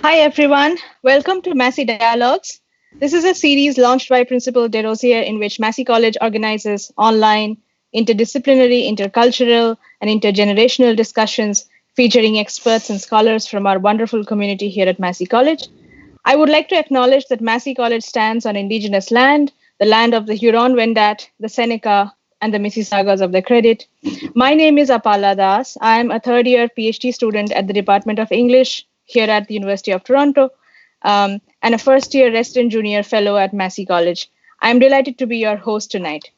Hi, everyone. Welcome to Massey Dialogues. This is a series launched by Principal de Rosiers in which Massey College organizes online, interdisciplinary, intercultural, and intergenerational discussions featuring experts and scholars from our wonderful community here at Massey College. I would like to acknowledge that Massey College stands on Indigenous land, the land of the Huron-Wendat, the Seneca, and the Mississaugas of the Credit. My name is Apala Das. I am a third-year Ph.D. student at the Department of English here at the University of Toronto, and a first-year resident junior fellow at Massey College. I'm delighted to be your host tonight.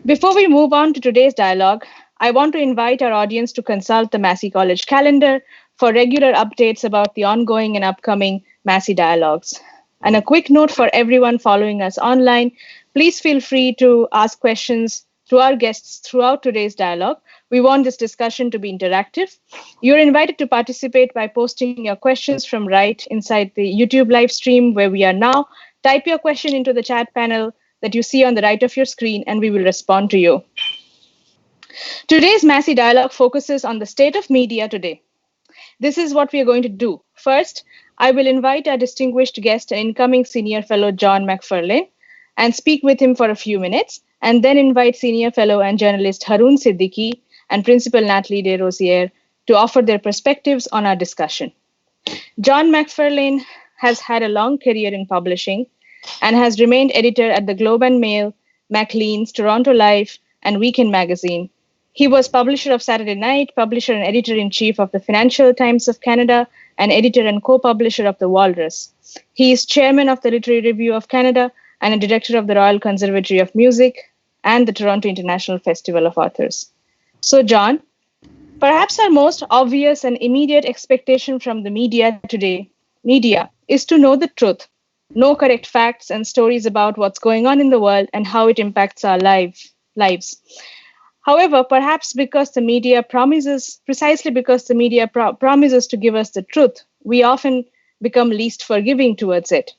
Before we move on to today's dialogue, I want to invite our audience to consult the Massey College calendar for regular updates about the ongoing and upcoming Massey Dialogues. And a quick note for everyone following us online, please feel free to ask questions to our guests throughout today's dialogue. We want this discussion to be interactive. You're invited to participate by posting your questions from right inside the YouTube live stream where we are now. Type your question into the chat panel that you see on the right of your screen, and we will respond to you. Today's Massey Dialogue focuses on the state of media today. This is what we are going to do. First, I will invite our distinguished guest and incoming Senior Fellow John Macfarlane and speak with him for a few minutes, and then invite Senior Fellow and journalist Haroon Siddiqui and Principal Natalie Taylor to offer their perspectives on our discussion. John Macfarlane has had a long career in publishing and has remained editor at the Globe and Mail, Maclean's, Toronto Life, and Weekend Magazine. He was publisher of Saturday Night, publisher and editor-in-chief of the Financial Times of Canada, and editor and co-publisher of the Walrus. He is chairman of the Literary Review of Canada and a director of the Royal Conservatory of Music and the Toronto International Festival of Authors. So, John, perhaps our most obvious and immediate expectation from the media today, is to know the truth, know correct facts and stories about what's going on in the world and how it impacts our lives. However, perhaps because the media promises to give us the truth, we often become least forgiving towards it.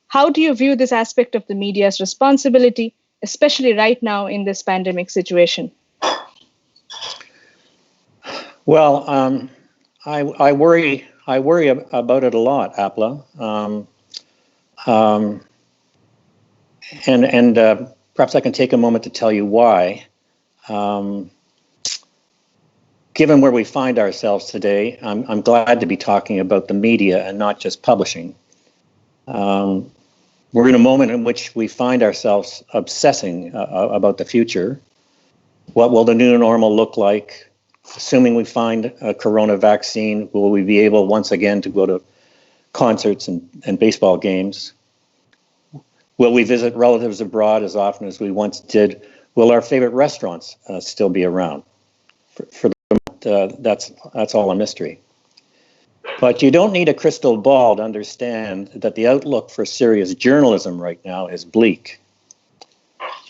How do you view this aspect of the media's responsibility, especially right now in this pandemic situation? Well, I worry about it a lot, Apala, and perhaps I can take a moment to tell you why. Given where we find ourselves today, I'm glad to be talking about the media and not just publishing. We're in a moment in which we find ourselves obsessing about the future. What will the new normal look like? Assuming we find a corona vaccine, will we be able once again to go to concerts and baseball games? Will we visit relatives abroad as often as we once did? Will our favorite restaurants still be around? For the moment, that's all a mystery. But you don't need a crystal ball to understand that the outlook for serious journalism right now is bleak.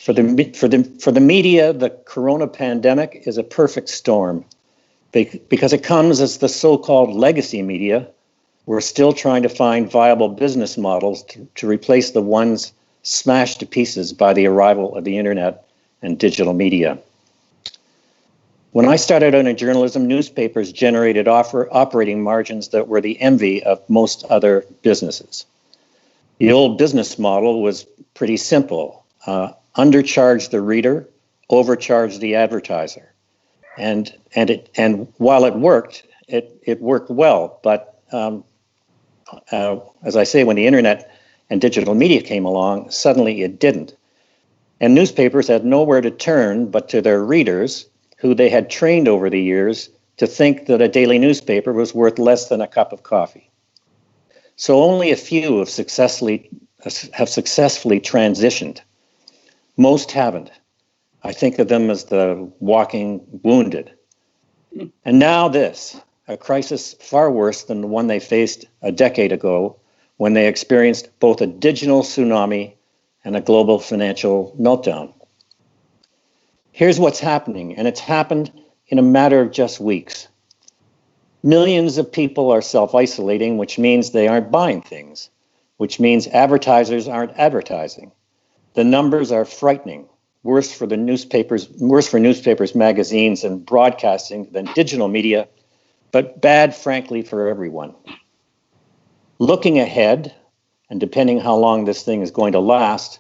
For the media, the corona pandemic is a perfect storm because it comes as the so-called legacy media. We're still trying to find viable business models to replace the ones smashed to pieces by the arrival of the internet and digital media. When I started out in journalism, newspapers generated operating margins that were the envy of most other businesses. The old business model was pretty simple. Undercharge the reader, overcharge the advertiser. And while it worked well, but as I say, when the internet and digital media came along, suddenly it didn't. And newspapers had nowhere to turn but to their readers, who they had trained over the years to think that a daily newspaper was worth less than a cup of coffee. So only a few have successfully transitioned. Most haven't. I think of them as the walking wounded. And now this, a crisis far worse than the one they faced a decade ago when they experienced both a digital tsunami and a global financial meltdown. Here's what's happening, and it's happened in a matter of just weeks. Millions of people are self-isolating, which means they aren't buying things, which means advertisers aren't advertising. The numbers are frightening, worse for newspapers, magazines, and broadcasting than digital media, but bad, frankly, for everyone. Looking ahead, and depending how long this thing is going to last,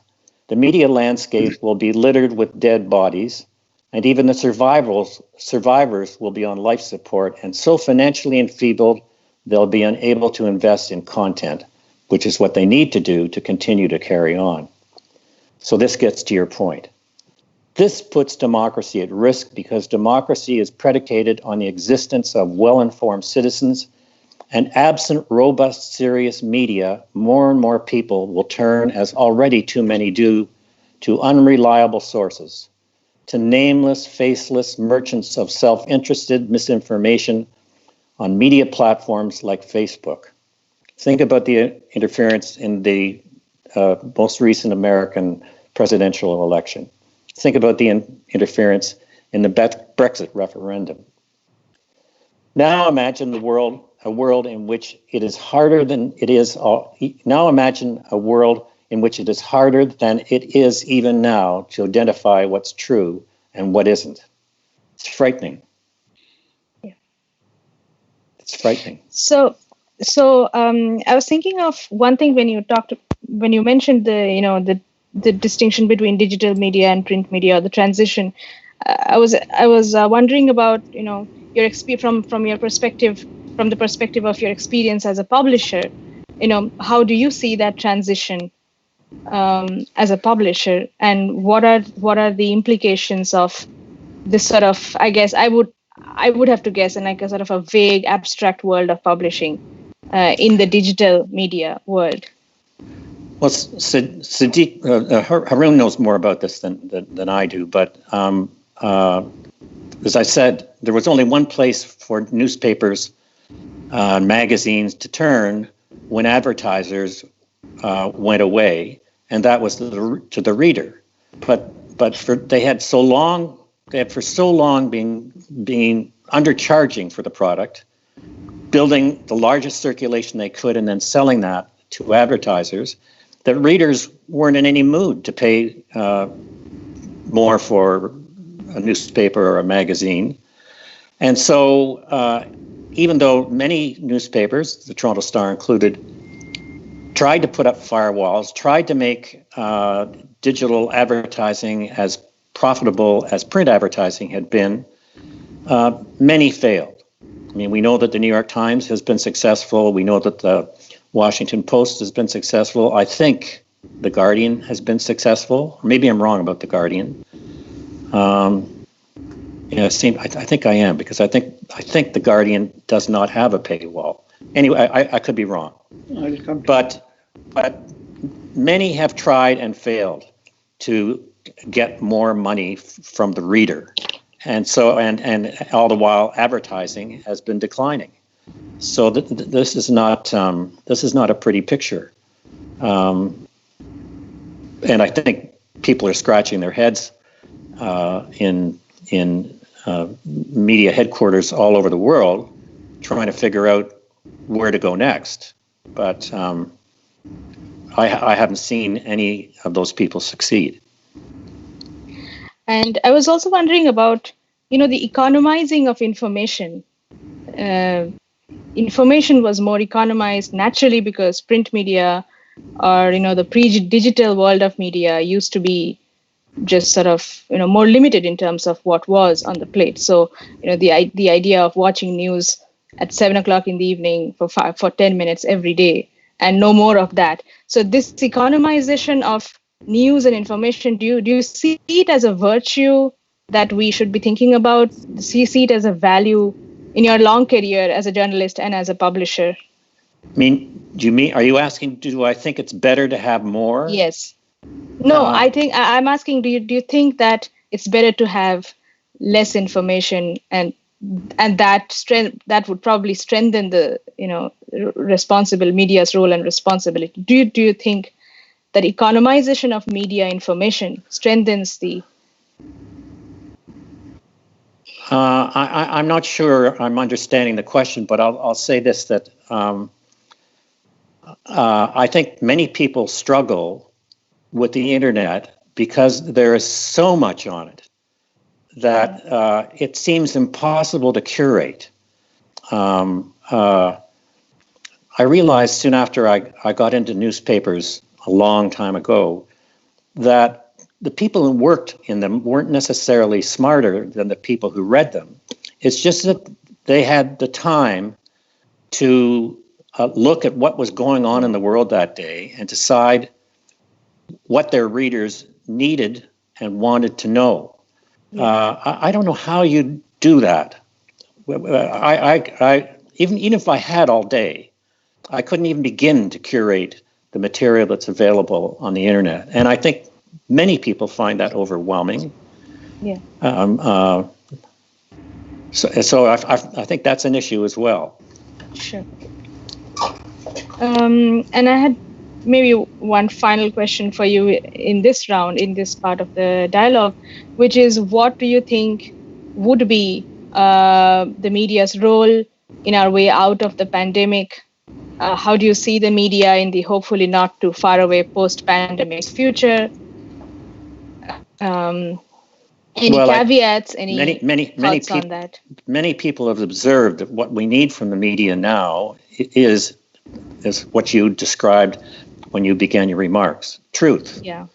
the media landscape will be littered with dead bodies, and even the survivors will be on life support and so financially enfeebled they'll be unable to invest in content, which is what they need to do to continue to carry on. So this gets to your point. This puts democracy at risk because democracy is predicated on the existence of well-informed citizens, and absent robust, serious media, more and more people will turn, as already too many do, to unreliable sources, to nameless, faceless merchants of self-interested misinformation on media platforms like Facebook. Think about the interference in the most recent American presidential election. Think about the interference in the Brexit referendum. Now imagine a world in which it is harder than it is. Now imagine a world in which it is harder than it is even now to identify what's true and what isn't. It's frightening. Yeah. It's frightening. So I was thinking of one thing when you mentioned the distinction between digital media and print media, the transition. I was wondering about your experience from your perspective, from the perspective of your experience as a publisher. How do you see that transition as a publisher, and what are the implications of this sort of, I guess I would have to guess, in like a sort of a vague, abstract world of publishing in the digital media world? Well, Haroon knows more about this than I do, but as I said, there was only one place for newspapers, magazines to turn when advertisers went away, and that was to the reader. But they had for so long been undercharging for the product, building the largest circulation they could, and then selling that to advertisers, that readers weren't in any mood to pay more for a newspaper or a magazine. And so even though many newspapers, the Toronto Star included, tried to put up firewalls, tried to make digital advertising as profitable as print advertising had been, many failed. I mean, we know that the New York Times has been successful. We know that the Washington Post has been successful. I think the Guardian has been successful. Maybe I'm wrong about the Guardian. I think I am, because I think the Guardian does not have a paywall. Anyway, I could be wrong. But many have tried and failed to get more money from the reader, and so and all the while advertising has been declining. So this is not a pretty picture, and I think people are scratching their heads in media headquarters all over the world, trying to figure out where to go next. But I haven't seen any of those people succeed. And I was also wondering about, the economizing of information. Information was more economized naturally because print media, or the pre-digital world of media, used to be just sort of more limited in terms of what was on the plate. So the idea of watching news at 7 o'clock in the evening for 10 minutes every day, and no more of that. So this economization of news and information, do you see it as a virtue that we should be thinking about? See it as a value in your long career as a journalist and as a publisher? Are you asking, do I think it's better to have more? Yes. No, I'm asking, do you think that it's better to have less information, and that would probably strengthen the responsible media's role and responsibility? Do you think that economization of media information strengthens the? I'm not sure I'm understanding the question, but I'll say this, that I think many people struggle with the internet because there is so much on it that it seems impossible to curate. I I realized soon after I got into newspapers a long time ago that the people who worked in them weren't necessarily smarter than the people who read them. It's just that they had the time to look at what was going on in the world that day and decide what their readers needed and wanted to know. I don't know how you do that. Even if I had all day, I couldn't even begin to curate the material that's available on the internet. And I think many people find that overwhelming. Yeah. So I think that's an issue as well. Sure. And I had maybe one final question for you in this round, in this part of the dialogue, which is, what do you think would be the media's role in our way out of the pandemic? How do you see the media in the hopefully not too far away post-pandemic future? Any caveats? Any thoughts on that? Many people have observed that what we need from the media now is what you described when you began your remarks: truth. Yeah.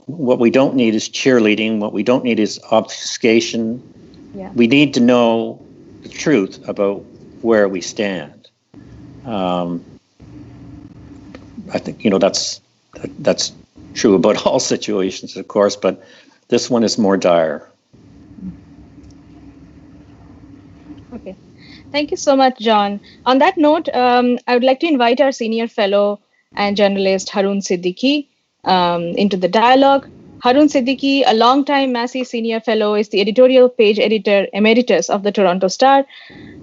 What we don't need is cheerleading. What we don't need is obfuscation. Yeah. We need to know the truth about where we stand. I think that's true about all situations, of course, but this one is more dire. Okay. Thank you so much, John. On that note, I would like to invite our senior fellow and journalist Haroon Siddiqui into the dialogue. Haroon Siddiqui, a longtime Massey senior fellow, is the editorial page editor emeritus of the Toronto Star.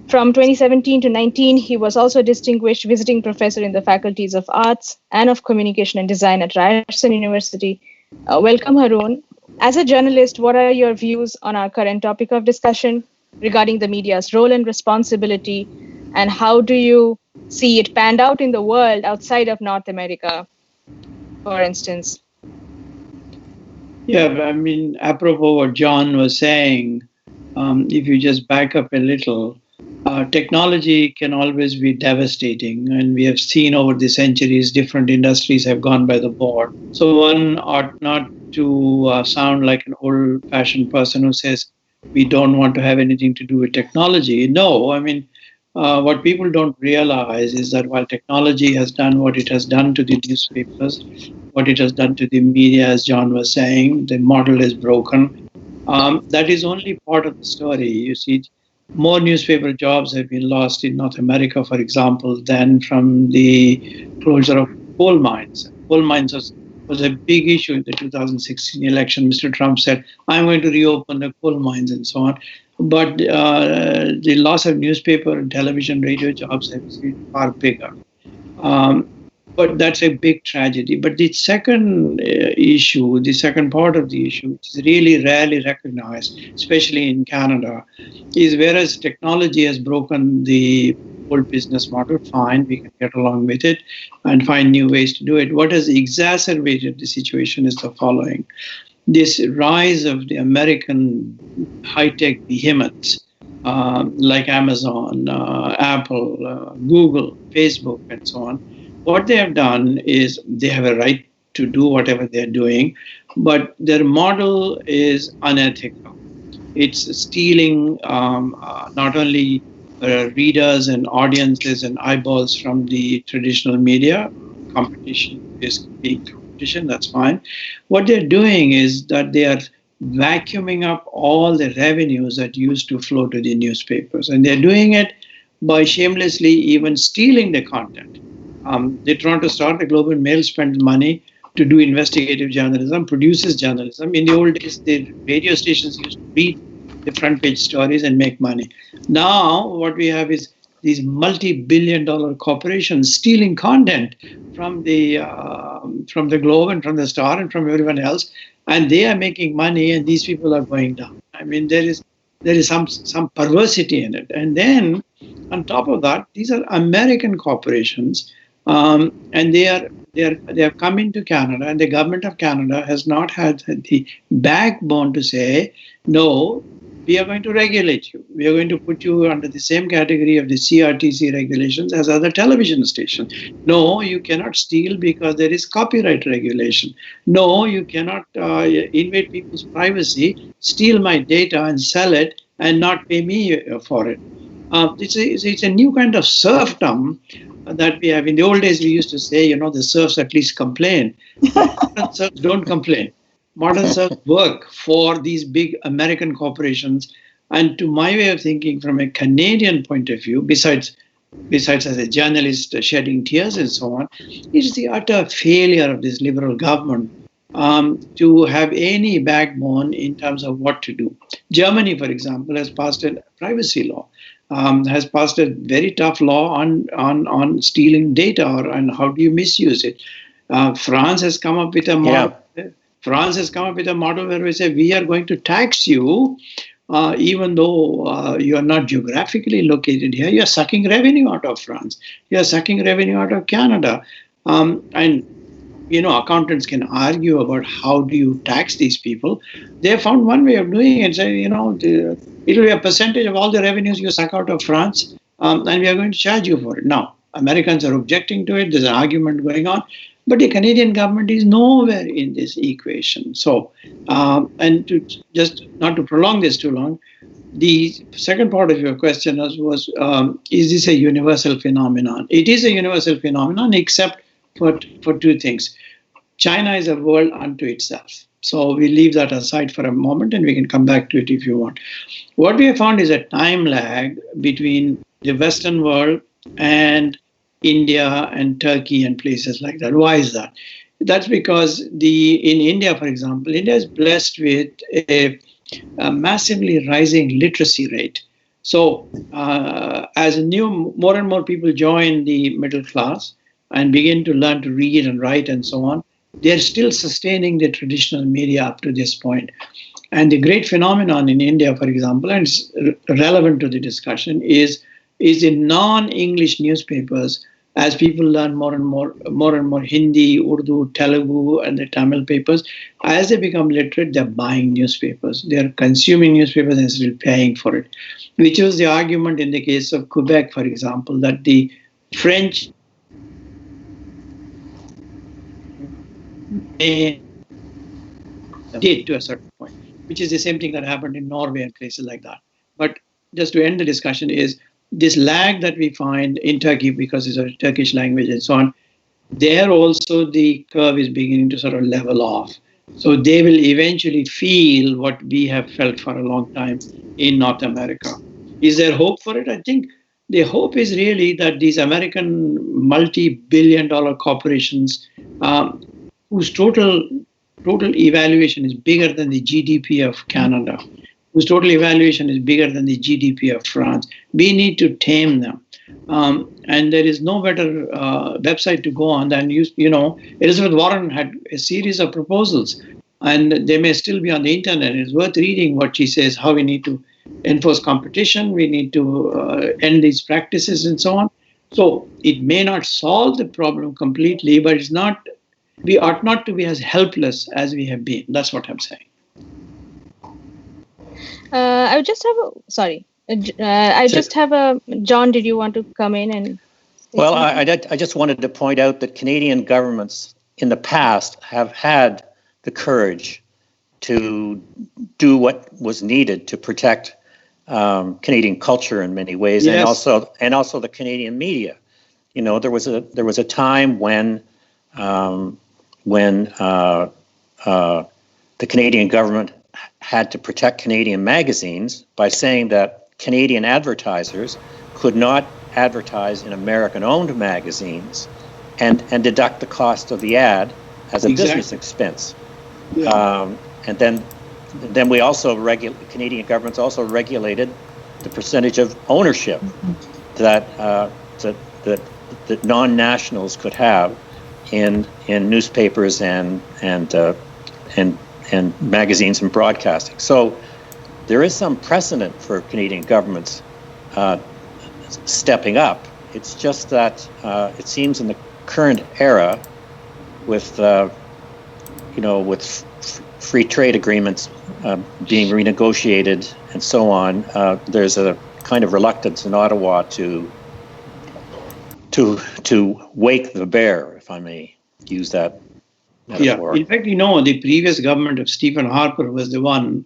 From 2017 to 19, he was also a distinguished visiting professor in the faculties of Arts and of Communication and Design at Ryerson University. Welcome, Haroon. As a journalist, what are your views on our current topic of discussion regarding the media's role and responsibility, and how do you see it panned out in the world outside of North America, for instance? Yeah, I mean, apropos what John was saying, if you just back up a little, technology can always be devastating, and we have seen over the centuries different industries have gone by the board. So one ought not to sound like an old-fashioned person who says we don't want to have anything to do with technology. No, I mean, what people don't realize is that while technology has done what it has done to the newspapers, what it has done to the media, as John was saying, the model is broken. That is only part of the story. You see, more newspaper jobs have been lost in North America, for example, than from the closure of coal mines. Coal mines was a big issue in the 2016 election. Mr. Trump said, I'm going to reopen the coal mines and so on. But the loss of newspaper and television, radio jobs has been far bigger. But that's a big tragedy. But the second issue, the second part of the issue, which is really rarely recognized, especially in Canada, is whereas technology has broken the old business model, fine, we can get along with it and find new ways to do it. What has exacerbated the situation is the following. This rise of the American high-tech behemoths like Amazon, Apple, Google, Facebook, and so on. What they have done is they have a right to do whatever they're doing, but their model is unethical. It's stealing not only readers and audiences and eyeballs from the traditional media. Competition is big competition, that's fine. What they're doing is that they are vacuuming up all the revenues that used to flow to the newspapers. And they're doing it by shamelessly even stealing the content. The Toronto Star, the Globe and Mail spends money to do investigative journalism, produces journalism. In the old days, the radio stations used to read the front page stories and make money. Now, what we have is these multi-billion-dollar corporations stealing content from the Globe and from the Star and from everyone else, and they are making money, and these people are going down. I mean, there is some perversity in it. And then, on top of that, these are American corporations. And they have come into Canada, and the government of Canada has not had the backbone to say, no, we are going to regulate you. We are going to put you under the same category of the CRTC regulations as other television stations. No, you cannot steal because there is copyright regulation. No, you cannot invade people's privacy, steal my data and sell it and not pay me for it. It's a new kind of serfdom that we have. In the old days, we used to say, the serfs at least complain. Modern serfs don't complain. Modern serfs work for these big American corporations. And to my way of thinking, from a Canadian point of view, besides as a journalist shedding tears and so on, it is the utter failure of this Liberal government to have any backbone in terms of what to do. Germany, for example, has passed a privacy law, has passed a very tough law on stealing data and how do you misuse it. France has come up with a model. Yeah. France has come up with a model where we say we are going to tax you, even though you are not geographically located here. You are sucking revenue out of France. You are sucking revenue out of Canada. And accountants can argue about how do you tax these people. They found one way of doing it. Say, it will be a percentage of all the revenues you suck out of France, and we are going to charge you for it. Now, Americans are objecting to it. There's an argument going on. But the Canadian government is nowhere in this equation. So, and to just not to prolong this too long, the second part of your question was is this a universal phenomenon? It is a universal phenomenon, except for two things. China is a world unto itself. So we leave that aside for a moment, and we can come back to it if you want. What we have found is a time lag between the Western world and India and Turkey and places like that. Why is that? That's because in India, for example, India is blessed with a massively rising literacy rate. So as more and more people join the middle class and begin to learn to read and write and so on, they're still sustaining the traditional media up to this point. And the great phenomenon in India, for example, and it's relevant to the discussion, is in non-English newspapers. As people learn more and more Hindi, Urdu, Telugu, and the Tamil papers, as they become literate, they're buying newspapers. They're consuming newspapers and still paying for it, which was the argument in the case of Quebec, for example, that the French did to a certain point, which is the same thing that happened in Norway and places like that. But just to end the discussion is, this lag that we find in Turkey, because it's a Turkish language and so on, there also the curve is beginning to sort of level off. So they will eventually feel what we have felt for a long time in North America. Is there hope for it? I think the hope is really that these American multi-billion-dollar corporations, whose total evaluation is bigger than the GDP of Canada, whose total evaluation is bigger than the GDP of France. We need to tame them. And there is no better website to go on than, Elizabeth Warren had a series of proposals, and they may still be on the internet. It's worth reading what she says, how we need to enforce competition, we need to end these practices and so on. So it may not solve the problem completely, but we ought not to be as helpless as we have been. That's what I'm saying. I would just have John, did you want to come in and? Well, I just wanted to point out that Canadian governments in the past have had the courage to do what was needed to protect Canadian culture in many ways, yes. and also the Canadian media. There was a time when the Canadian government had to protect Canadian magazines by saying that Canadian advertisers could not advertise in American-owned magazines and deduct the cost of the ad as a business expense. Yeah. And then we also Canadian governments also regulated the percentage of ownership that non-nationals could have in newspapers and magazines and broadcasting. So there is some precedent for Canadian governments stepping up. It's just that it seems in the current era, with free trade agreements being renegotiated and so on, there's a kind of reluctance in Ottawa to wake the bear, if I may use that metaphor. Yeah, in fact, the previous government of Stephen Harper was the one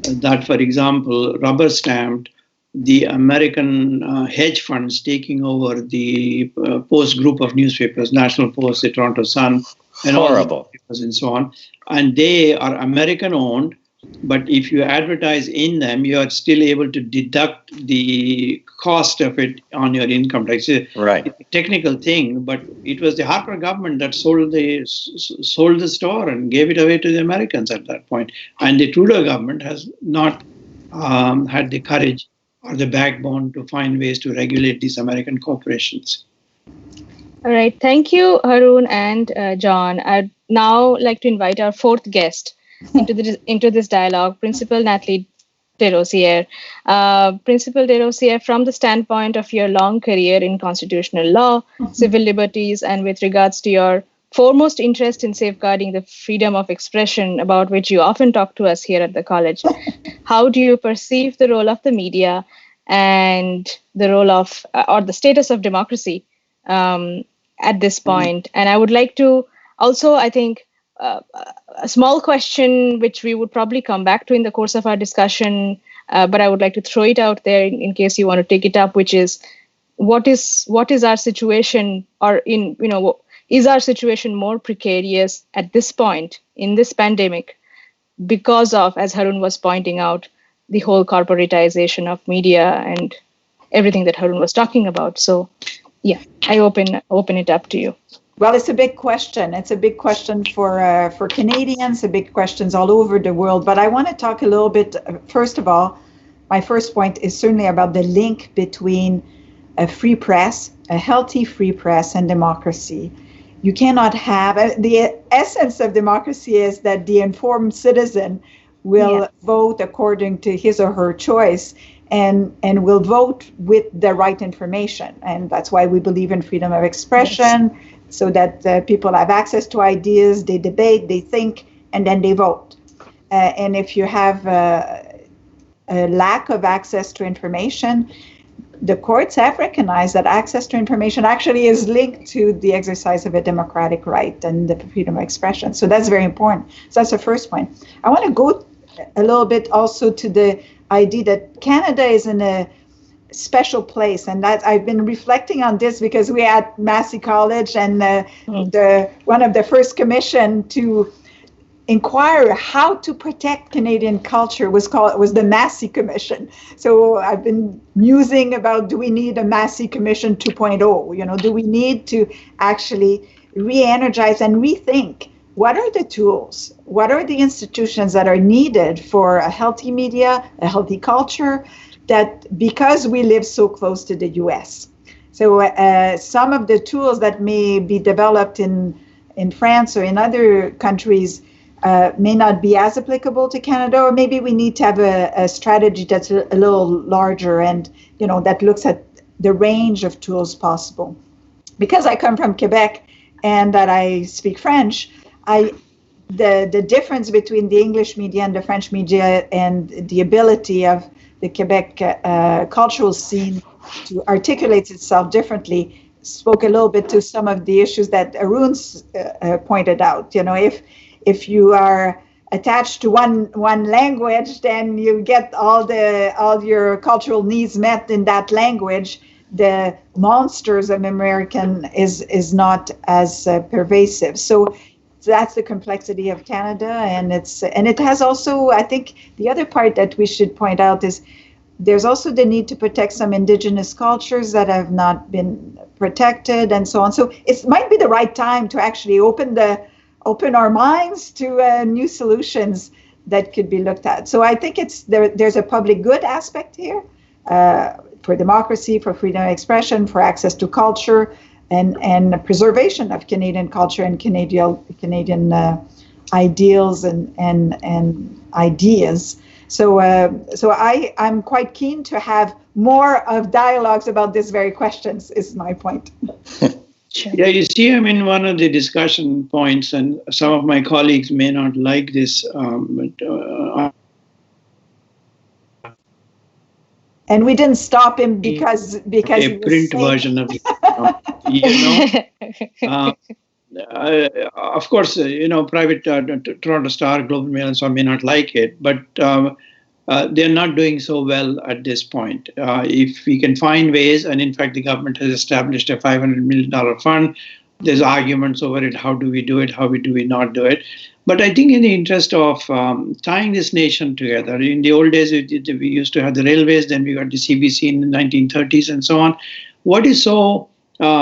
that, for example, rubber stamped the American hedge funds taking over the Post group of newspapers, National Post, the Toronto Sun, and Horrible. all the papers and so on. And they are American owned, but if you advertise in them, you are still able to deduct the cost of it on your income tax. Right. It's a technical thing, but it was the Harper government that sold the store and gave it away to the Americans at that point. And the Trudeau government has not had the courage or the backbone to find ways to regulate these American corporations. All right. Thank you, Haroon and John. I'd now like to invite our fourth guest into this dialogue, Principal Natalie Taylor. Principal Taylor, from the standpoint of your long career in constitutional law, civil liberties, and with regards to your foremost interest in safeguarding the freedom of expression, about which you often talk to us here at the college, how do you perceive the role of the media and the role of, or the status of democracy at this point? And I would like to also, I think, a small question, which we would probably come back to in the course of our discussion, but I would like to throw it out there in case you want to take it up, which is, what is our situation, or is our situation more precarious at this point in this pandemic because of, as Haroon was pointing out, the whole corporatization of media and everything that Haroon was talking about? So, yeah, I open it up to you. Well, it's a big question. It's a big question for Canadians, a big questions all over the world. But I want to talk a little bit, first of all, my first point is certainly about the link between a free press, a healthy free press, and democracy. You cannot have, the essence of democracy is that the informed citizen will vote according to his or her choice and will vote with the right information. And that's why we believe in freedom of expression, so that people have access to ideas, they debate, they think, and then they vote. And if you have a lack of access to information, the courts have recognized that access to information actually is linked to the exercise of a democratic right and the freedom of expression. So that's very important. So that's the first point. I want to go a little bit also to the idea that Canada is in a special place, and that I've been reflecting on this because we at Massey College, and one of the first commission to inquire how to protect Canadian culture was the Massey Commission. So I've been musing about, do we need a Massey Commission 2.0? Do we need to actually re-energize and rethink what are the tools, what are the institutions that are needed for a healthy media, a healthy culture, that because we live so close to the US. So some of the tools that may be developed in France or in other countries may not be as applicable to Canada, or maybe we need to have a strategy that's a little larger and that looks at the range of tools possible. Because I come from Quebec and that I speak French, the difference between the English media and the French media and the ability of the Quebec cultural scene to articulate itself differently spoke a little bit to some of the issues that Haroon pointed out. If you are attached to one language, then you get all your cultural needs met in that language. The monsters of American is not as pervasive. So that's the complexity of Canada, and it has also, I think, the other part that we should point out is there's also the need to protect some indigenous cultures that have not been protected and so on. So it might be the right time to actually open our minds to new solutions that could be looked at. So I think there's a public good aspect here for democracy, for freedom of expression, for access to culture, and preservation of Canadian culture and Canadian ideals and ideas. So I'm quite keen to have more of dialogues about this very questions, is my point. Sure. Yeah, you see, I mean, one of the discussion points, and some of my colleagues may not like this, and we didn't stop him because a print version of it, of course, private Toronto Star, Global Mail, and so on may not like it, but they're not doing so well at this point. If we can find ways, and in fact, the government has established a $500 million fund. There's arguments over it. How do we do it? How do we not do it? But I think in the interest of tying this nation together, in the old days, we used to have the railways, then we got the CBC in the 1930s and so on. What is so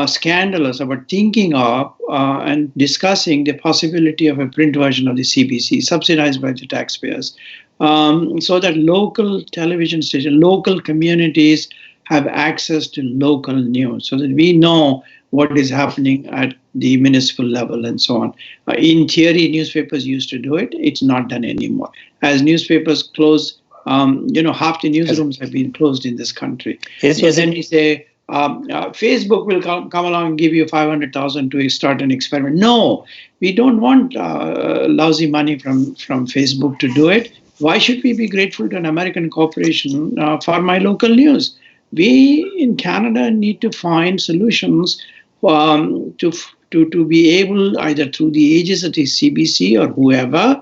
scandalous about thinking of and discussing the possibility of a print version of the CBC, subsidized by the taxpayers, so that local television stations, local communities have access to local news, so that we know what is happening at the municipal level and so on. In theory, newspapers used to do it. It's not done anymore. As newspapers close, half the newsrooms have been closed in this country. Then we say, Facebook will come along and give you $500,000 to start an experiment. No, we don't want lousy money from Facebook to do it. Why should we be grateful to an American corporation for my local news? We in Canada need to find solutions to be able, either through the aegis of the CBC or whoever,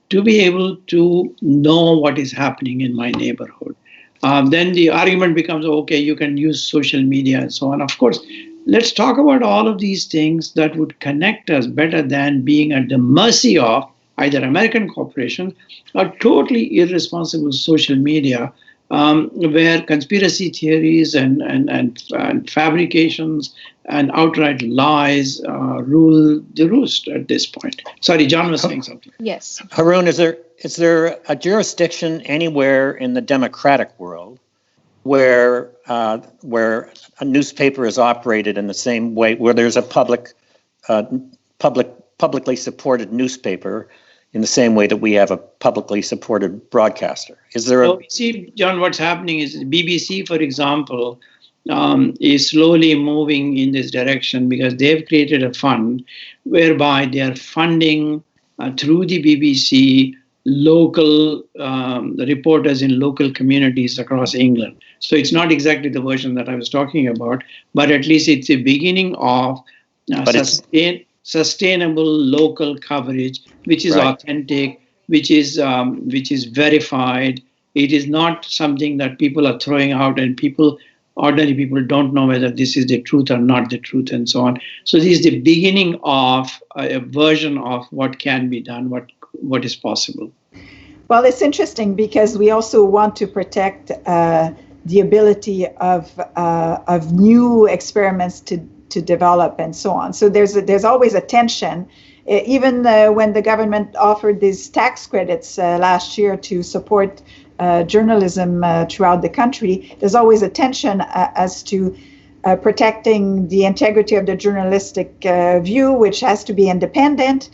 to be able to know what is happening in my neighborhood. Then the argument becomes, okay, you can use social media and so on. Of course, let's talk about all of these things that would connect us better than being at the mercy of either American corporations or totally irresponsible social media, where conspiracy theories and fabrications and outright lies rule the roost at this point. Sorry, John was saying something. Yes. Haroon, is there a jurisdiction anywhere in the democratic world where a newspaper is operated in the same way, where there's a publicly supported newspaper in the same way that we have a publicly supported broadcaster? Is there a... See, John, what's happening is the BBC, for example, is slowly moving in this direction because they've created a fund whereby they are funding through the BBC local reporters in local communities across England. So it's not exactly the version that I was talking about, but at least it's the beginning of sustainable local coverage, which is authentic, which is verified. It is not something that people are throwing out and ordinary people don't know whether this is the truth or not the truth and so on. So this is the beginning of a version of what can be done, what is possible. Well, it's interesting because we also want to protect the ability of new experiments to develop and so on. So there's always a tension. Even when the government offered these tax credits last year to support journalism throughout the country, there's always a tension as to protecting the integrity of the journalistic view, which has to be independent,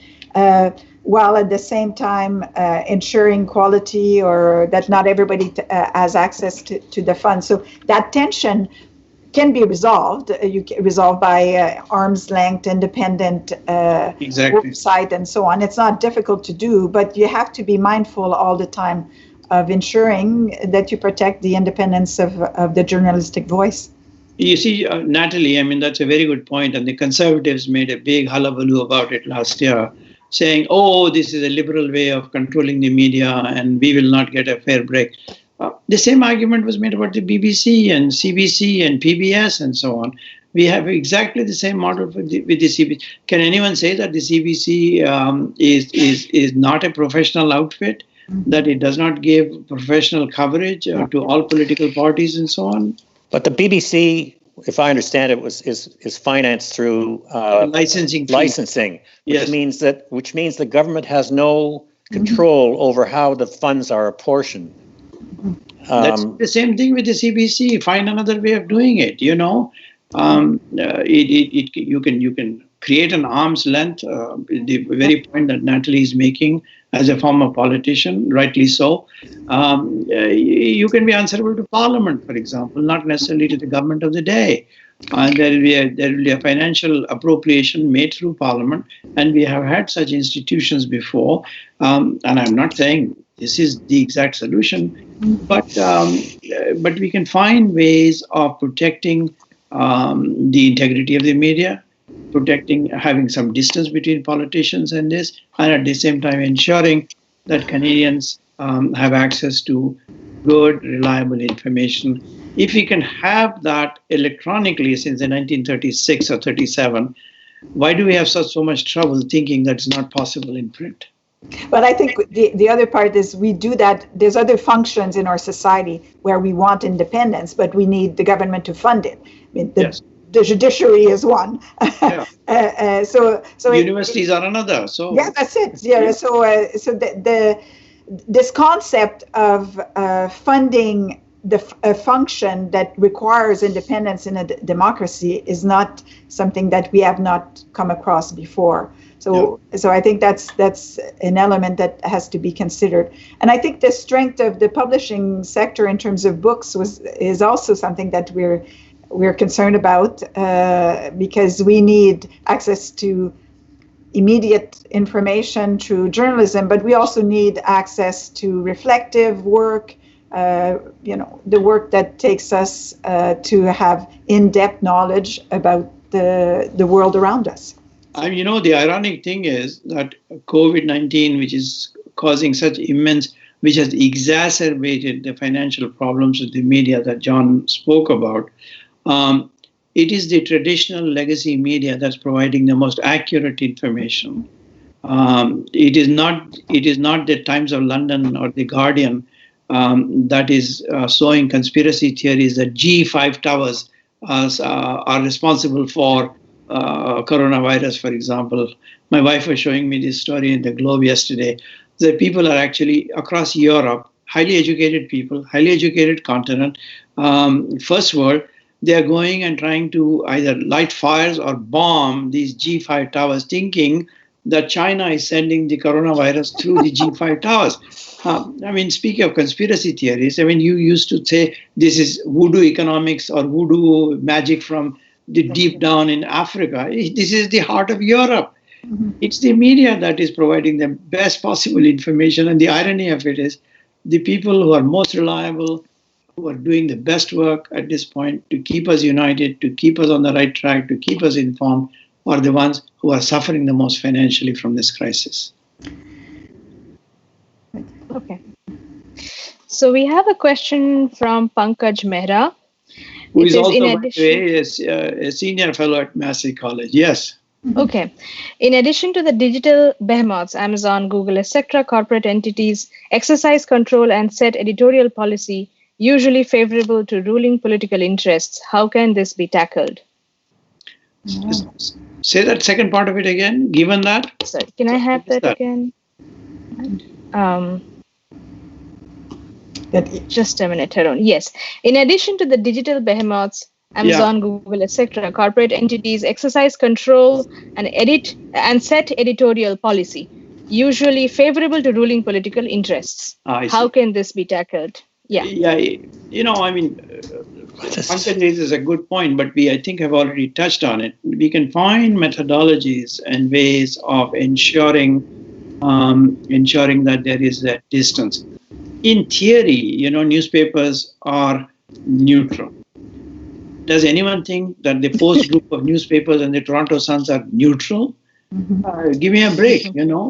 while at the same time ensuring quality, or that not everybody has access to the fund. So that tension can be resolved. You can resolve by arm's length, independent website and so on. It's not difficult to do, but you have to be mindful all the time of ensuring that you protect the independence of the journalistic voice. You see, Natalie, I mean, that's a very good point. And the Conservatives made a big hullabaloo about it last year, saying, oh, this is a liberal way of controlling the media and we will not get a fair break. The same argument was made about the BBC and CBC and PBS and so on. We have exactly the same model with the CBC. Can anyone say that the CBC is not a professional outfit, that it does not give professional coverage to all political parties and so on? But the BBC, if I understand it, is financed through licensing, which means the government has no control over how the funds are apportioned. That's the same thing with the CBC. Find another way of doing it. You can create an arm's length. The very point that Natalie is making, as a former politician, rightly so. You can be answerable to Parliament, for example, not necessarily to the government of the day. And there will be a financial appropriation made through Parliament, and we have had such institutions before. And I'm not saying this is the exact solution, but we can find ways of protecting the integrity of the media, having some distance between politicians and this, and at the same time ensuring that Canadians have access to good, reliable information. If we can have that electronically since the 1936 or 37, why do we have so much trouble thinking that's not possible in print? But I think the other part is we do that. There's other functions in our society where we want independence, but we need the government to fund it. I mean, the judiciary is one. Yeah. So universities are another. So yeah, that's it. Yeah. So this concept of funding a function that requires independence in a democracy is not something that we have not come across before. So I think that's an element that has to be considered. And I think the strength of the publishing sector in terms of books is also something that we're concerned about because we need access to immediate information through journalism, but we also need access to reflective work, the work that takes us to have in-depth knowledge about the world around us. The ironic thing is that COVID-19, which is causing such which has exacerbated the financial problems of the media that John spoke about, it is the traditional legacy media that's providing the most accurate information. It is not the Times of London or the Guardian that is sowing conspiracy theories that G5 towers are responsible for coronavirus, for example. My wife was showing me this story in the Globe yesterday. That people are actually across Europe, highly educated people, highly educated continent, first world, they are going and trying to either light fires or bomb these G5 towers, thinking that China is sending the coronavirus through the G5 towers. Speaking of conspiracy theories, you used to say this is voodoo economics or voodoo magic from the deep down in Africa. This is the heart of Europe. Mm-hmm. It's the media that is providing the best possible information. And the irony of it is the people who are most reliable, who are doing the best work at this point to keep us united, to keep us on the right track, to keep us informed, are the ones who are suffering the most financially from this crisis. Okay. So we have a question from Pankaj Mehra. Who is also, by the way, a senior fellow at Massey College. Yes. Okay. In addition to the digital behemoths, Amazon, Google, etc., corporate entities exercise control and set editorial policy, usually favorable to ruling political interests. How can this be tackled? Say that second part of it again, given that. Sorry, can I have that again? Just a minute, Haroon. Yes. In addition to the digital behemoths, Amazon, Google, etc., corporate entities exercise control and set editorial policy, usually favorable to ruling political interests. How can this be tackled? Pankaj raises a good point, but I think have already touched on it. We can find methodologies and ways of ensuring that there is that distance. In theory, newspapers are neutral. Does anyone think that the Post group of newspapers and the Toronto Suns are neutral? Mm-hmm. Give me a break,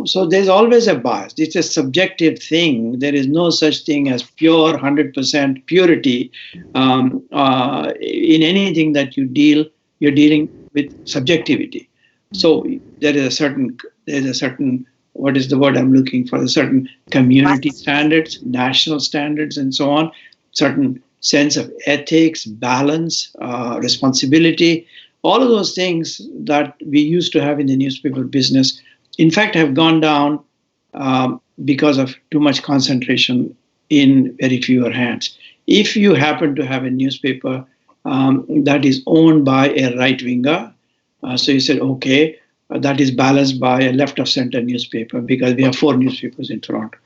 So there's always a bias. It's a subjective thing. There is no such thing as pure 100% purity in anything that you're dealing with subjectivity. So there is a certain, what is the word I'm looking for? A certain community standards, national standards, and so on, certain sense of ethics, balance, responsibility, all of those things that we used to have in the newspaper business, in fact, have gone down because of too much concentration in very fewer hands. If you happen to have a newspaper that is owned by a right-winger, so you said, okay, that is balanced by a left-of-center newspaper because we have 4 newspapers in Toronto.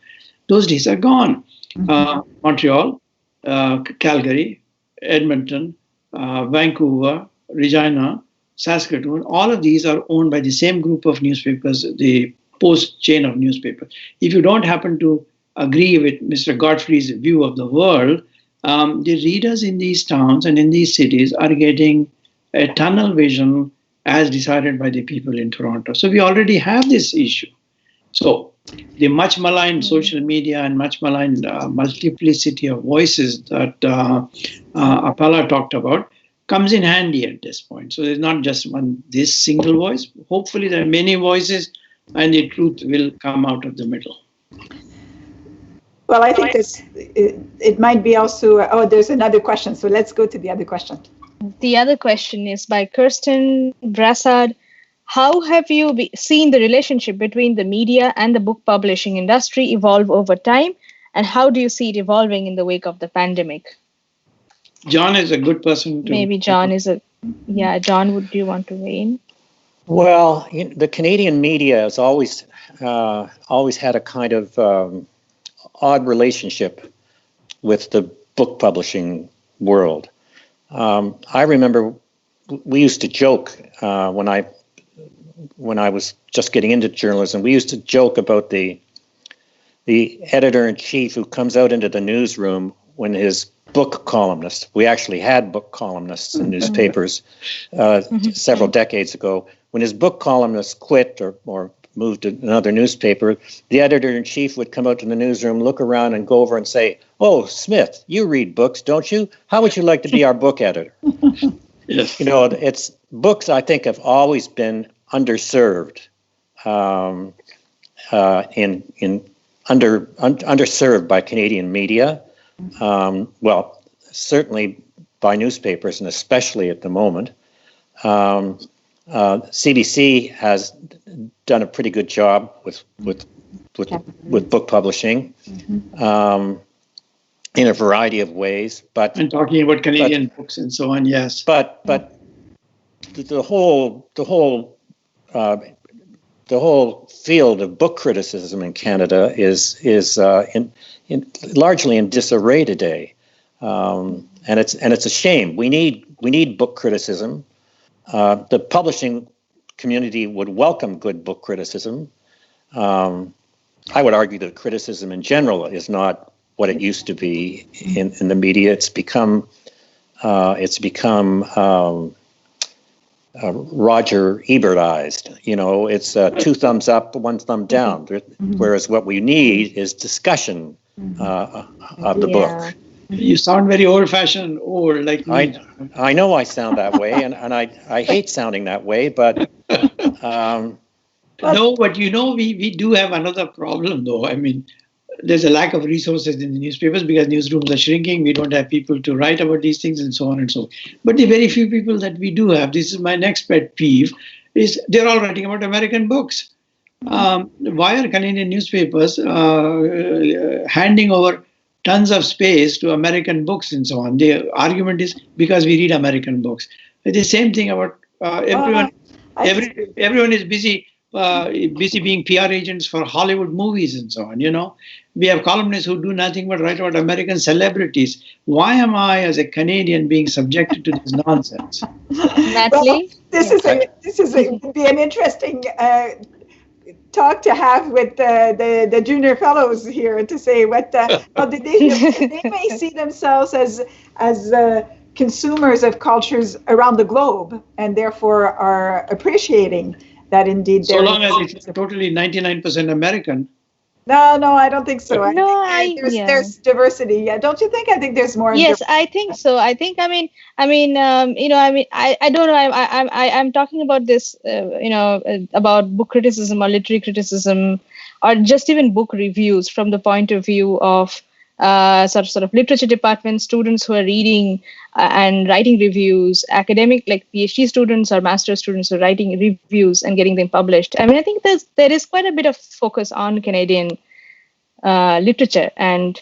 Those days are gone. Montreal, Calgary, Edmonton, Vancouver, Regina, Saskatoon, all of these are owned by the same group of newspapers, the Post chain of newspapers. If you don't happen to agree with Mr. Godfrey's view of the world, the readers in these towns and in these cities are getting a tunnel vision as decided by the people in Toronto. So we already have this issue. So the much maligned social media and much maligned multiplicity of voices that Apala talked about comes in handy at this point. So there's not just this single voice. Hopefully there are many voices and the truth will come out of the middle. Well, I think it might be also, there's another question. So let's go to the other question. The other question is by Kirsten Brassard. How have you seen the relationship between the media and the book publishing industry evolve over time? And how do you see it evolving in the wake of the pandemic? John is a good person to... Maybe John John, would you want to weigh in? Well, the Canadian media has always had a kind of odd relationship with the book publishing world. I remember we used to joke when I was just getting into journalism. We used to joke about the editor-in-chief who comes out into the newsroom when his book columnist, we actually had book columnists in newspapers several decades ago, when his book columnist quit or moved to another newspaper, the editor-in-chief would come out to the newsroom, look around and go over and say, "Oh, Smith, you read books, don't you? How would you like to be our book editor?" Yes. It's books, I think, have always been underserved, underserved by Canadian media. Well, certainly by newspapers, and especially at the moment. CBC has done a pretty good job with book publishing in a variety of ways. And talking about Canadian books and so on, yes. But the whole field of book criticism in Canada is largely in disarray today, and it's a shame. We need book criticism. The publishing community would welcome good book criticism. I would argue that criticism in general is not what it used to be in the media. It's become Roger Ebertized. It's 2 thumbs up, 1 thumb down. Whereas what we need is discussion of the book. You sound very old-fashioned, like me. I know I sound that way, and I hate sounding that way, but... No, but we do have another problem, though. I mean, there's a lack of resources in the newspapers because newsrooms are shrinking. We don't have people to write about these things and so on and so on. But the very few people that we do have, this is my next pet peeve, is they're all writing about American books. Why are Canadian newspapers handing over tons of space to American books and so on? The argument is because we read American books. It's the same thing about everyone. Everyone is busy being PR agents for Hollywood movies and so on. We have columnists who do nothing but write about American celebrities. Why am I, as a Canadian, being subjected to this nonsense? Natalie, would be an interesting talk to have with the junior fellows here to say what they may see themselves as consumers of cultures around the globe, and therefore are appreciating that indeed. So long as it's totally 99% American. No, I don't think so. There's diversity. Yeah, don't you think? I think there's more. Yes, I think so. I think. I don't know. I'm talking about this. About book criticism or literary criticism, or just even book reviews from the point of view of sort of literature department students who are reading and writing reviews, academic like PhD students or master's students who are writing reviews and getting them published. I mean, I think there is quite a bit of focus on Canadian literature, and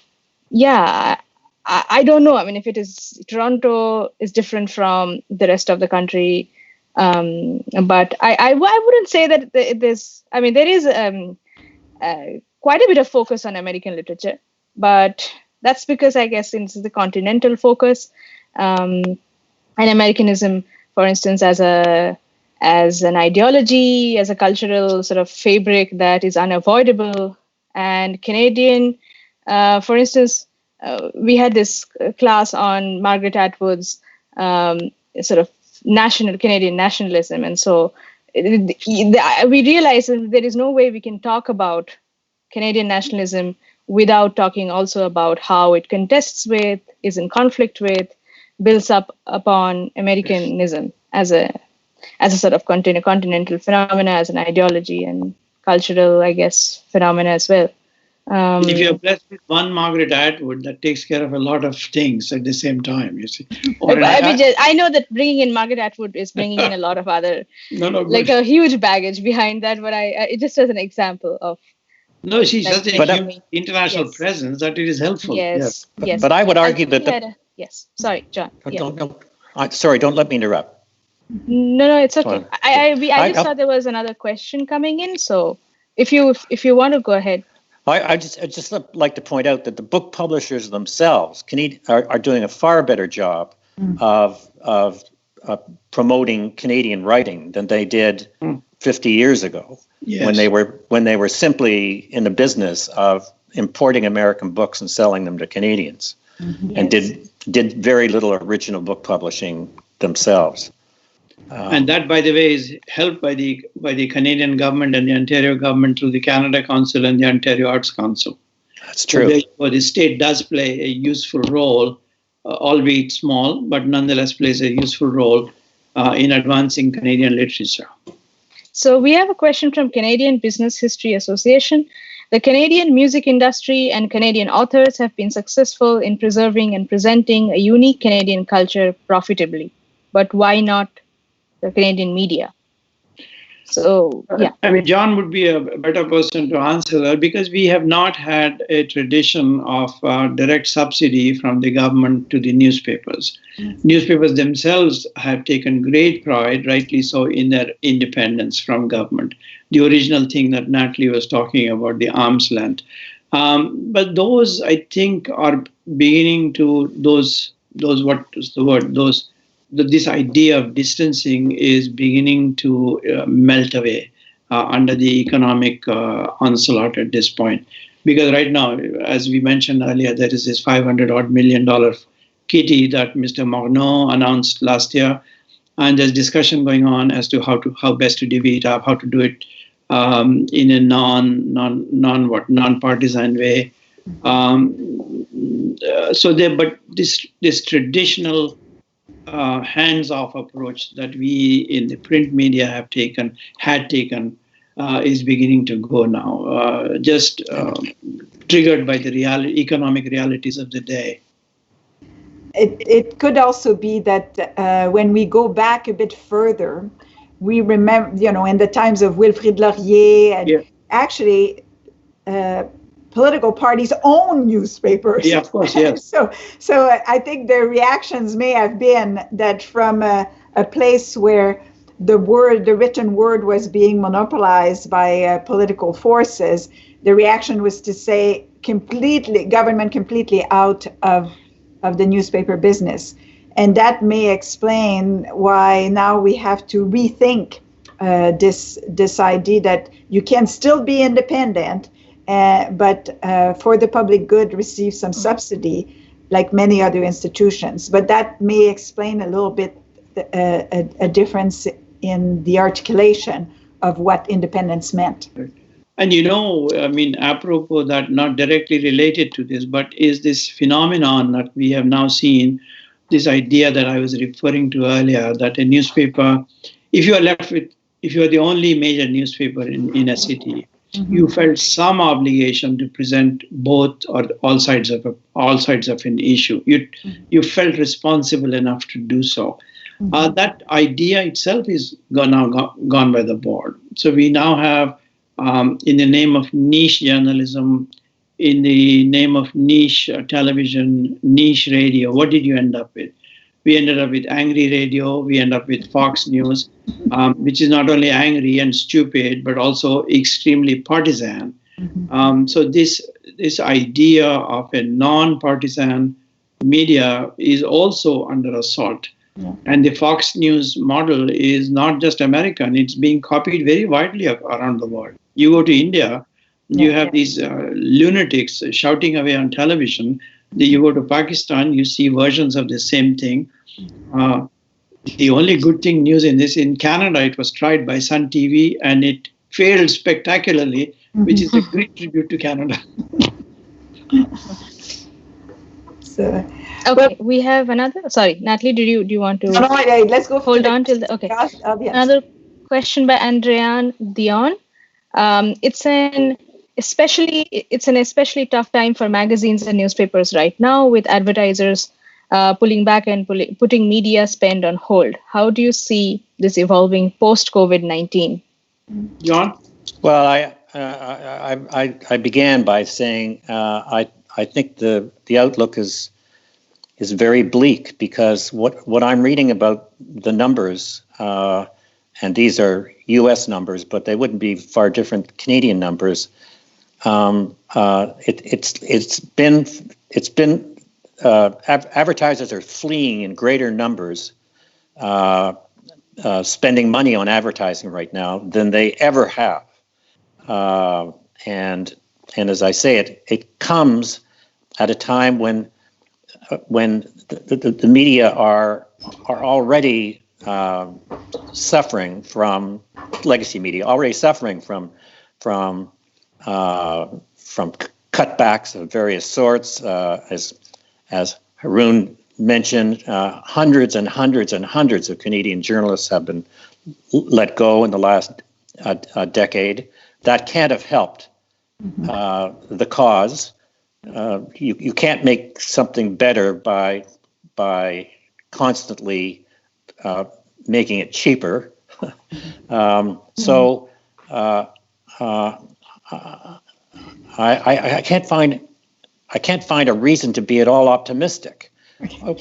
I don't know. I mean, if it is Toronto is different from the rest of the country, but I wouldn't say that there's. I mean, there is quite a bit of focus on American literature. But that's because I guess it's the continental focus and Americanism for instance, as an ideology, as a cultural sort of fabric that is unavoidable. And Canadian, for instance, we had this class on Margaret Atwood's sort of Canadian nationalism. And so we realized that there is no way we can talk about Canadian nationalism without talking also about how it contests with, is in conflict with, builds up upon Americanism as a sort of continental phenomena, as an ideology and cultural, I guess, phenomena as well. If you're blessed with one Margaret Atwood, that takes care of a lot of things at the same time, you see. I know that bringing in Margaret Atwood is bringing in a lot of other, like a huge baggage behind that, but it just as an example of. No, she's such a international presence that it is helpful. Yes. But I would argue that. Yes. Sorry, John. Sorry, don't let me interrupt. No, it's okay. I just thought there was another question coming in. So if you want to go ahead. I just like to point out that the book publishers themselves are doing a far better job of promoting Canadian writing than they did 50 years ago, when they were simply in the business of importing American books and selling them to Canadians, and did very little original book publishing themselves. And that, by the way, is helped by the Canadian government and the Ontario government through the Canada Council and the Ontario Arts Council. That's true. So the state does play a useful role, albeit small, but nonetheless plays a useful role in advancing Canadian literature. So we have a question from Canadian Business History Association. The Canadian music industry and Canadian authors have been successful in preserving and presenting a unique Canadian culture profitably. But why not the Canadian media? So, yeah. I mean, John would be a better person to answer that, because we have not had a tradition of direct subsidy from the government to the newspapers. Newspapers themselves have taken great pride, rightly so, in their independence from government. The original thing that Natalie was talking about, the arm's length. But those, I think, are beginning to, this idea of distancing is beginning to melt away under the economic onslaught at this point. Because right now, as we mentioned earlier, there is this $500 million kitty that Mr. Morneau announced last year, and there's discussion going on as to how best to divvy it up, how to do it in a non-partisan way. But this traditional hands-off approach that we in the print media had taken is beginning to go now, just triggered by the economic realities of the day. It could also be that when we go back a bit further, we remember, in the times of Wilfrid Laurier, and actually political parties own newspapers. Yeah, of course, yes. So I think the reactions may have been that from a place where the written word was being monopolized by political forces, the reaction was to say government completely out of the newspaper business. And that may explain why now we have to rethink this idea that you can still be independent, but for the public good receive some subsidy like many other institutions. But that may explain a little bit a difference in the articulation of what independence meant. And apropos that, not directly related to this, but is this phenomenon that we have now seen, this idea that I was referring to earlier, that a newspaper, if you are the only major newspaper in a city, you felt some obligation to present both or all sides of an issue. You felt responsible enough to do so. That idea itself is gone by the board. So we now have, in the name of niche journalism, in the name of niche television, niche radio, what did you end up with? We ended up with angry radio. We end up with Fox News, which is not only angry and stupid, but also extremely partisan. So this idea of a non-partisan media is also under assault Yeah. And the Fox News model is not just American, it's being copied very widely around the world. You go to India, you have these lunatics shouting away on television. You go to Pakistan, you see versions of the same thing. The only good thing news in this, in Canada, it was tried by Sun TV and it failed spectacularly, which is a great tribute to Canada. So, okay, we have another. Sorry, Natalie, do you want to? No, let's go. Hold on till the. Okay, another question by Andrean Dion. It's an especially tough time for magazines and newspapers right now, with advertisers pulling back and putting media spend on hold. How do you see this evolving post COVID-19? John? Well, I began by saying I think the outlook is very bleak, because what I'm reading about the numbers, and these are U.S. numbers, but they wouldn't be far different Canadian numbers. It's been advertisers are fleeing in greater numbers, spending money on advertising right now than they ever have. And as I say, it comes at a time when the media are already suffering from legacy media, already suffering from cutbacks of various sorts, as Haroon mentioned, hundreds and hundreds and hundreds of Canadian journalists have been let go in the last decade. That can't have helped the cause. You can't make something better by constantly making it cheaper. So I can't find a reason to be at all optimistic.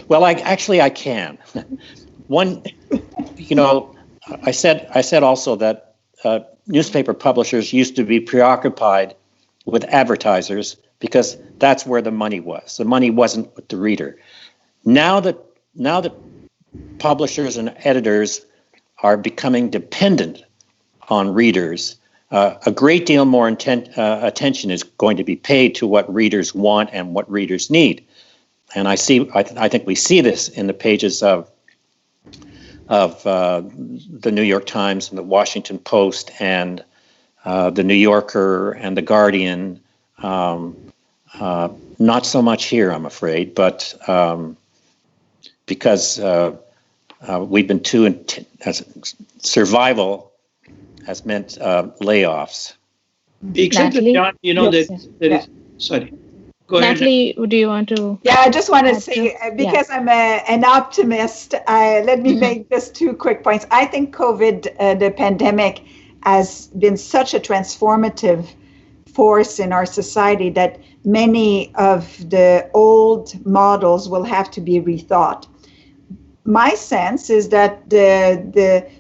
Well, I can. One, I said also that newspaper publishers used to be preoccupied with advertisers because that's where the money was. The money wasn't with the reader. Now that publishers and editors are becoming dependent on readers, a great deal more attention is going to be paid to what readers want and what readers need. And I think we see this in the pages of the New York Times and the Washington Post and the New Yorker and the Guardian. Not so much here, I'm afraid, but because we've been survival has meant layoffs. Except that, John, there is. Sorry. Go Natalie, ahead. do you want to? Yeah, I just want to say, because I'm an optimist, let me make just 2 quick points. I think COVID, the pandemic, has been such a transformative force in our society that many of the old models will have to be rethought. My sense is that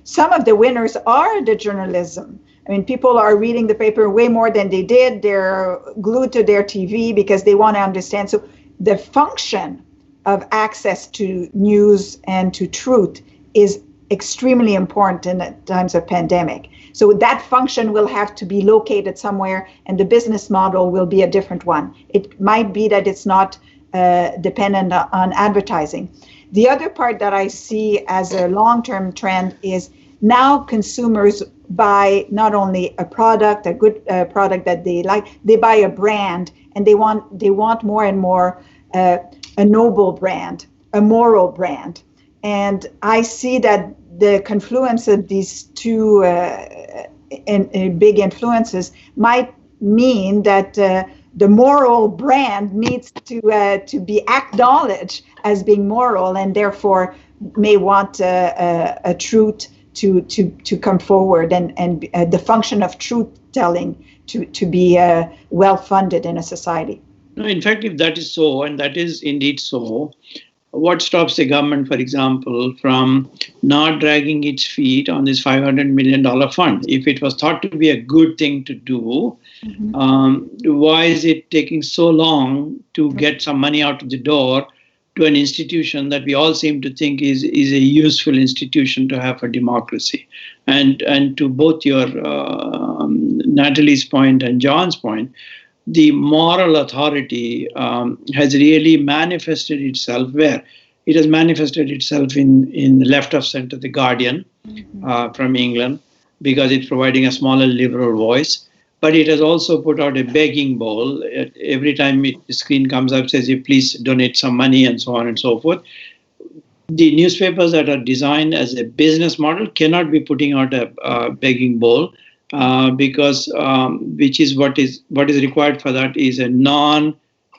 some of the winners are the journalism. I mean, people are reading the paper way more than they did. They're glued to their TV because they want to understand. So the function of access to news and to truth is extremely important in times of pandemic. So that function will have to be located somewhere, and the business model will be a different one. It might be that it's not dependent on advertising. The other part that I see as a long-term trend is now consumers buy not only a product, a good product that they like, they buy a brand, and they want more and more a noble brand, a moral brand. And I see that the confluence of these two big influences might mean that the moral brand needs to be acknowledged as being moral, and therefore may want a truth to come forward, and the function of truth telling to be well funded in a society. No, in fact, if that is so, and that is indeed so, what stops the government, for example, from not dragging its feet on this $500 million fund? If it was thought to be a good thing to do, why is it taking so long to get some money out of the door to an institution that we all seem to think is a useful institution to have for democracy. And to both your Natalie's point and John's point, the moral authority has really manifested itself where it has manifested itself in the left of center, The Guardian from England, because it's providing a smaller liberal voice. But it has also put out a begging bowl. Every time the screen comes up, says, please donate some money and so on and so forth. The newspapers that are designed as a business model cannot be putting out a begging bowl because which is what is required for that is a non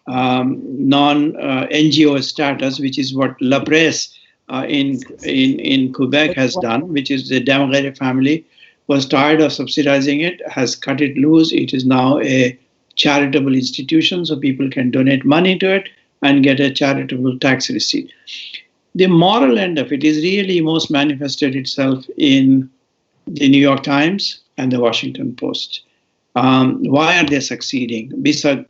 NGO status, which is what La Presse in Quebec has done, which is the Democratic family was tired of subsidizing it, has cut it loose. It is now a charitable institution, so people can donate money to it and get a charitable tax receipt. The moral end of it is really most manifested itself in the New York Times and the Washington Post. Why are they succeeding? Besides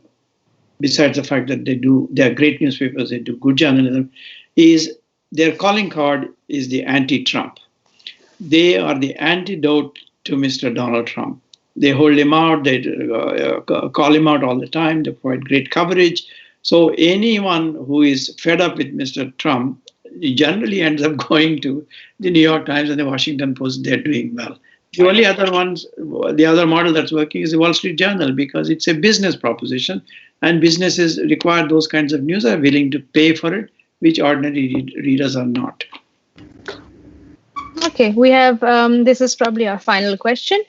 the fact that they are great newspapers, they do good journalism, is their calling card is the anti-Trump. They are the antidote to Mr. Donald Trump. They hold him out, they call him out all the time, they provide great coverage. So anyone who is fed up with Mr. Trump generally ends up going to the New York Times and the Washington Post. They're doing well. The only other the other model that's working is the Wall Street Journal, because it's a business proposition and businesses require those kinds of news, are willing to pay for it, which ordinary readers are not. Okay, we have, this is probably our final question.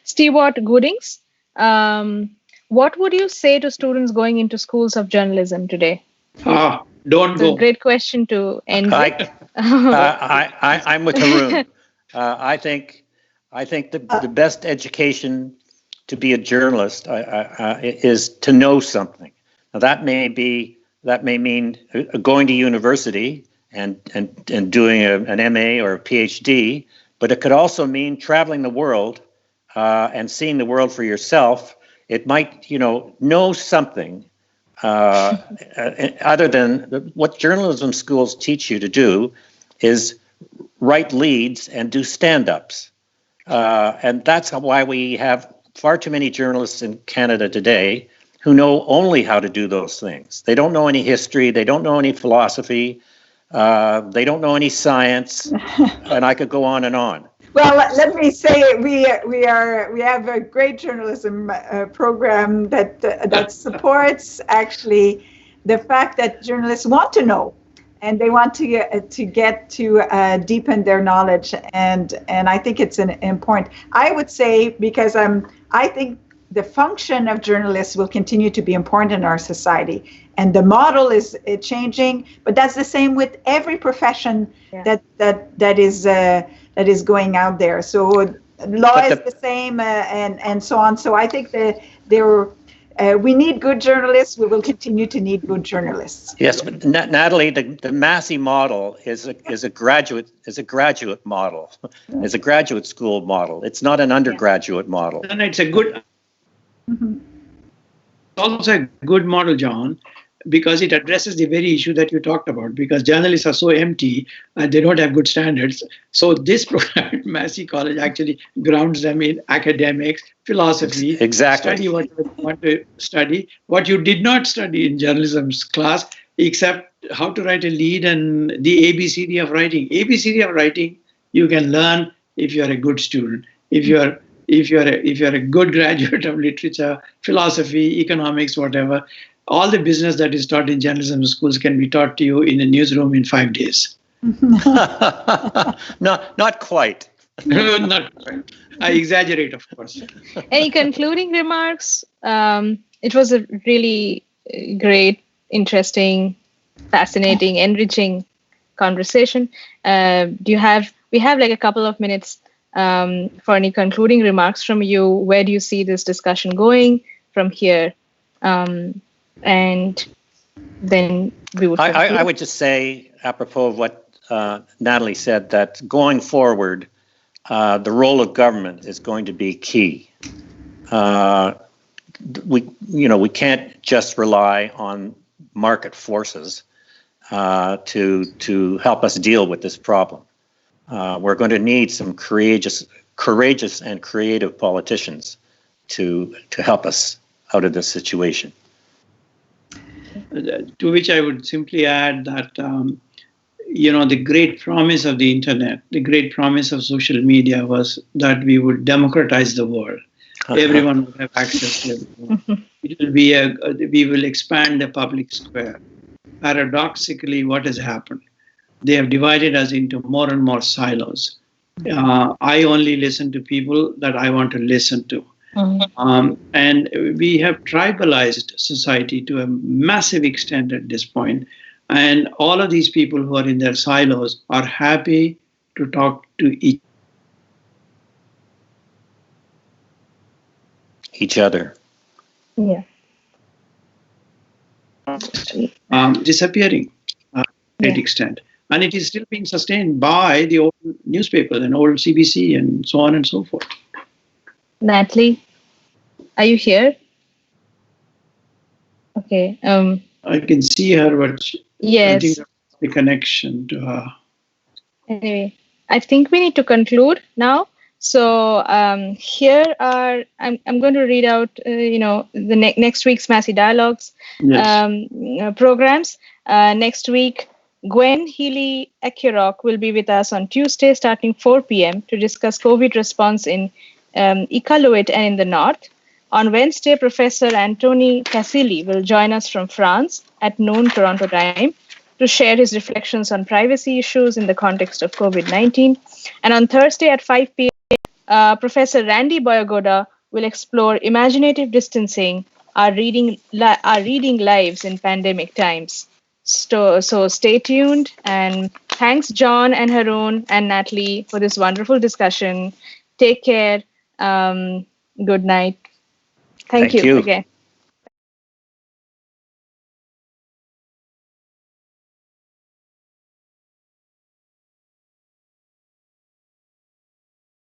Stewart Goodings, what would you say to students going into schools of journalism today? Don't It's go. a great question to end with. I'm with Haroon. I think the best education to be a journalist is to know something. Now that may mean going to university and doing an MA or a PhD, but it could also mean traveling the world and seeing the world for yourself. It might, know something other than what journalism schools teach you to do is write leads and do stand-ups. And that's why we have far too many journalists in Canada today who know only how to do those things. They don't know any history. They don't know any philosophy. They don't know any science. And I could go on and on. Well, let me say we have a great journalism program that supports actually the fact that journalists want to know and they want to get to deepen their knowledge, and I think it's an important. I would say, because I think the function of journalists will continue to be important in our society, and the model is changing. But that's the same with every profession that is going out there. So law is the same, and so on. So I think that we need good journalists. We will continue to need good journalists. Yes, but Natalie, the Massey model is a graduate model. It's a graduate school model. It's not an undergraduate model. And it's a good. Also a good model, John, because it addresses the very issue that you talked about, because journalists are so empty and they don't have good standards. So this program at Massey College actually grounds them in academics, philosophy, exactly. Study what you want to study, what you did not study in journalism's class, except how to write a lead and the ABCD of writing. ABCD of writing you can learn if you are a good student. If you are a good graduate of literature, philosophy, economics, whatever, all the business that is taught in journalism schools can be taught to you in a newsroom in 5 days. Not quite. Not quite. I exaggerate, of course. Any concluding remarks? It was a really great, interesting, fascinating, enriching conversation. We have like a couple of minutes for any concluding remarks from you. Where do you see this discussion going from here? And then we would. I would just say, apropos of what Natalie said, that going forward, the role of government is going to be key. We can't just rely on market forces. to help us deal with this problem. We're going to need some courageous and creative politicians to help us out of this situation. To which I would simply add that, the great promise of the internet, the great promise of social media was that we would democratize the world. Everyone would have access to everyone. It will be we will expand the public square. Paradoxically, what has happened? They have divided us into more and more silos. I only listen to people that I want to listen to. And we have tribalized society to a massive extent at this point. And all of these people who are in their silos are happy to talk to each other. Yeah. Disappearing to a great extent. And it is still being sustained by the old newspapers and old CBC and so on and so forth. Natalie, are you here? Okay. I can see her, but yes. I think that's the connection to her. Anyway, I think we need to conclude now. So here are, I'm going to read out, the next week's Massey Dialogues programs. Next week, Gwen Healy-Ecurock will be with us on Tuesday starting 4 p.m. to discuss COVID response in Iqaluit and in the North. On Wednesday, Professor Anthony Casilli will join us from France at noon Toronto time to share his reflections on privacy issues in the context of COVID-19. And on Thursday at 5 p.m., Professor Randy Boyagoda will explore imaginative distancing, our reading lives in pandemic times. So stay tuned, and thanks John and Haroon and Natalie for this wonderful discussion. Take care. Good night. Thank you again.